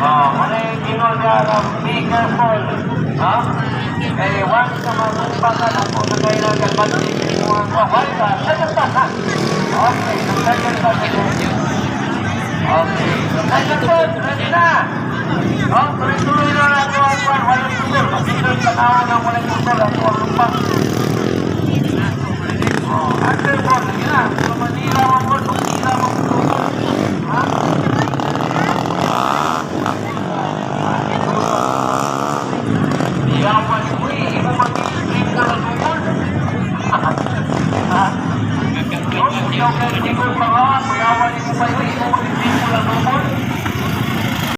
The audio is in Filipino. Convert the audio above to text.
Muna yung ginol niya ng be careful. Ha? Kaya once na magpagpagan ako na kailangan mag-isip mo ang kawal ka. Second pass, ha? Okay, second pass ito. Okay, second pass, ready na. Tuloy-tuloy na lang ako ang walang tutol. Masinod sa kawan ng walang tutol at walang lumpak. Under ball, lagi na. Manila ang ball, Manila ang ball. Ha? Yaman mo eh, iba mag-i-stream ka ng ball. Ikaw kayo, hindi ko pa nga, mayawan mo pa yun, iba mag-i-stream ko ng ball.